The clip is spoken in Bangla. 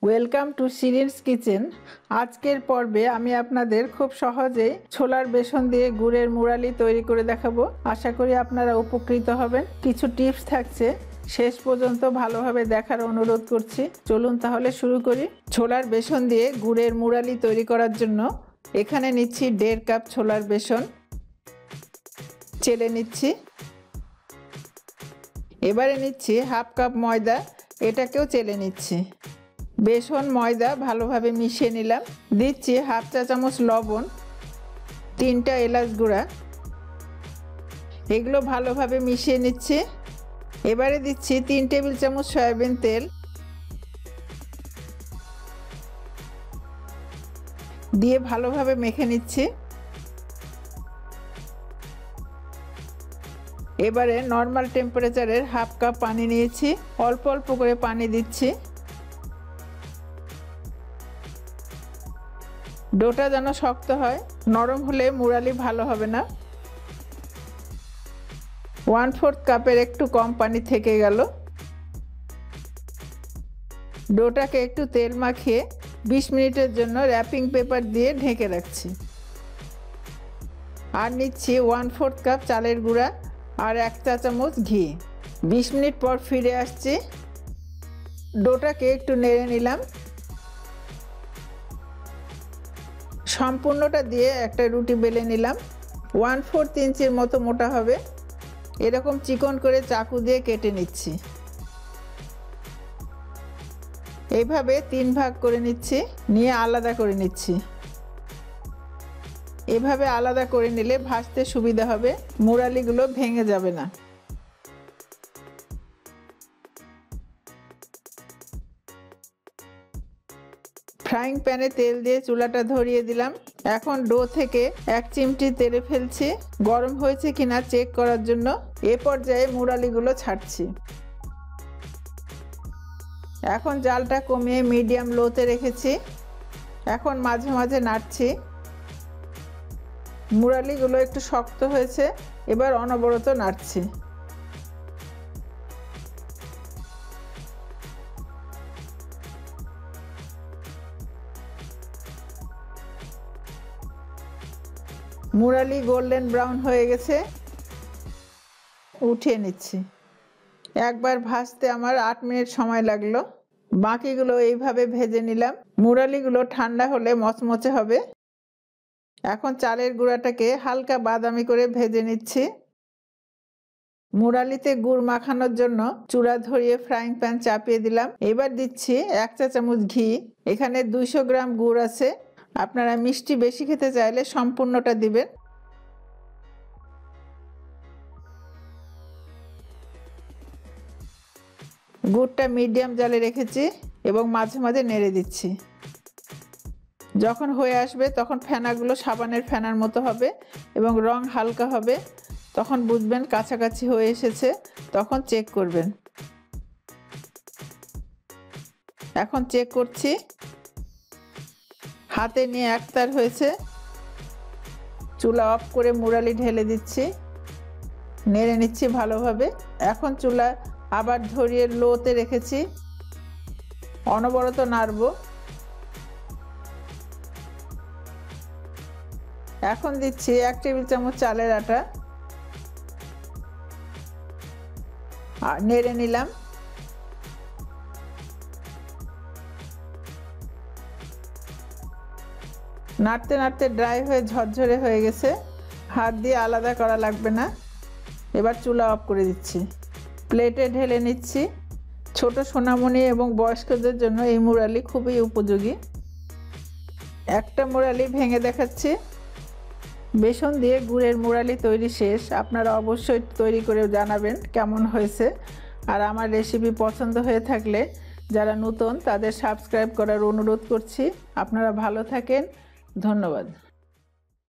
Welcome to শিরিনস kitchen. আজকের পর্বে আমি আপনাদের খুব সহজেই ছোলার বেসন দিয়ে গুড়ের মুড়ালি তৈরি করে দেখাবো। আশা করি আপনারা উপকৃত হবেন। কিছু টিপস থাকছে, শেষ পর্যন্ত ভালোভাবে দেখার অনুরোধ করছি। চলুন তাহলে শুরু করি। ছোলার বেসন দিয়ে গুড়ের মুড়ালি তৈরি করার জন্য এখানে নিচ্ছি 1.5 কাপ ছোলার বেসন, চেলে নিচ্ছি। এবারে নিচ্ছি 1/2 কাপ ময়দা, এটাকেও চেলে নিচ্ছি। বেসন ময়দা ভালোভাবে মিশিয়ে নিলাম। দিচ্ছি 1/2 চা চামচ লবণ, 3টা এলাচ গুঁড়া, এগুলো ভালোভাবে মিশিয়ে নিচ্ছি। এবারে দিচ্ছি 3 টেবিল চামচ সয়াবিন তেল, দিয়ে ভালোভাবে মেখে নিচ্ছি। এবারে নর্মাল টেম্পারেচারের 1/2 কাপ পানি নিয়েছি, অল্প অল্প করে পানি দিচ্ছি। ডোটা যেন শক্ত হয়, নরম হলে মুড়ালি ভালো হবে না। 1/4 কাপের একটু কম পানি থেকে গেল। ডোটাকে একটু তেল মাখিয়ে 20 মিনিটের জন্য র্যাপিং পেপার দিয়ে ঢেকে রাখছি। আর নিচ্ছি 1/4 কাপ চালের গুঁড়া আর 1 চা চামচ ঘি। 20 মিনিট পর ফিরে আসছি। ডোটাকে একটু নেড়ে নিলাম। সম্পূর্ণটা দিয়ে একটা রুটি বেলে নিলাম। 1/4 ইঞ্চির মতো মোটা হবে, এরকম চিকন করে চাকু দিয়ে কেটে নিচ্ছি। এইভাবে 3 ভাগ করে নিচ্ছি, নিয়ে আলাদা করে নিচ্ছি। এভাবে আলাদা করে নিলে ভাজতে সুবিধা হবে, মুড়ালিগুলো ভেঙে যাবে না। ফ্রাইং প্যানে তেল দিয়ে চুলাটা ধরিয়ে দিলাম। এখন ডো থেকে 1 চিমটি তেলে ফেলছি, গরম হয়েছে কিনা চেক করার জন্য। এ পর্যায়ে মুড়ালিগুলো ছাড়ছি। এখন জালটা কমিয়ে মিডিয়াম লোতে রেখেছি। এখন মাঝে মাঝে নাড়ছি। মুড়ালিগুলো একটু শক্ত হয়েছে, এবার অনবরত নাড়ছি। মুড়ালি গোল্ডেন ব্রাউন হয়ে গেছে, উঠিয়ে নিচ্ছি। একবার ভাজতে আমার 8 মিনিট সময় লাগলো। বাকিগুলো এইভাবে ভেজে নিলাম। মুড়ালিগুলো ঠান্ডা হলে মচমচে হবে। এখন চালের গুঁড়াটাকে হালকা বাদামি করে ভেজে নিচ্ছি। মুড়ালিতে গুড় মাখানোর জন্য চূড়া ধরিয়ে ফ্রাইং প্যান চাপিয়ে দিলাম। এবার দিচ্ছি 1 চা চামচ ঘি। এখানে 200 গ্রাম গুড় আছে, আপনারা মিষ্টি বেশি খেতে চাইলে সম্পূর্ণটা দিবেন। গুড়টা মিডিয়াম জালে রেখেছি এবং মাঝে মাঝে নেড়ে দিচ্ছি। যখন হয়ে আসবে তখন ফেনাগুলো সাবানের ফেনার মতো হবে এবং রং হালকা হবে, তখন বুঝবেন কাছাকাছি হয়ে এসেছে, তখন চেক করবেন। এখন চেক করছি, হাতে নিয়ে একতার হয়েছে। চুলা অফ করে মুড়ালি ঢেলে দিচ্ছি, নেড়ে নিচ্ছি ভালোভাবে। এখন চুলা আবার ধরিয়ে লোতে রেখেছি, অনবরত নাড়ব। এখন দিচ্ছি 1 টেবিল চামচ চালের আটা, আর নেড়ে নিলাম। নাড়তে নাড়তে ড্রাই হয়ে ঝরঝরে হয়ে গেছে, হাত দিয়ে আলাদা করা লাগবে না। এবার চুলা অফ করে দিচ্ছি, প্লেটে ঢেলে নিচ্ছি। ছোট সোনামণি এবং বয়স্কদের জন্য এই মুড়ালি খুবই উপযোগী। একটা মুড়ালি ভেঙে দেখাচ্ছি। বেসন দিয়ে গুড়ের মুড়ালি তৈরি শেষ। আপনারা অবশ্যই তৈরি করে জানাবেন কেমন হয়েছে। আর আমার রেসিপি পছন্দ হয়ে থাকলে যারা নতুন তাদের সাবস্ক্রাইব করার অনুরোধ করছি। আপনারা ভালো থাকেন, ধন্যবাদ।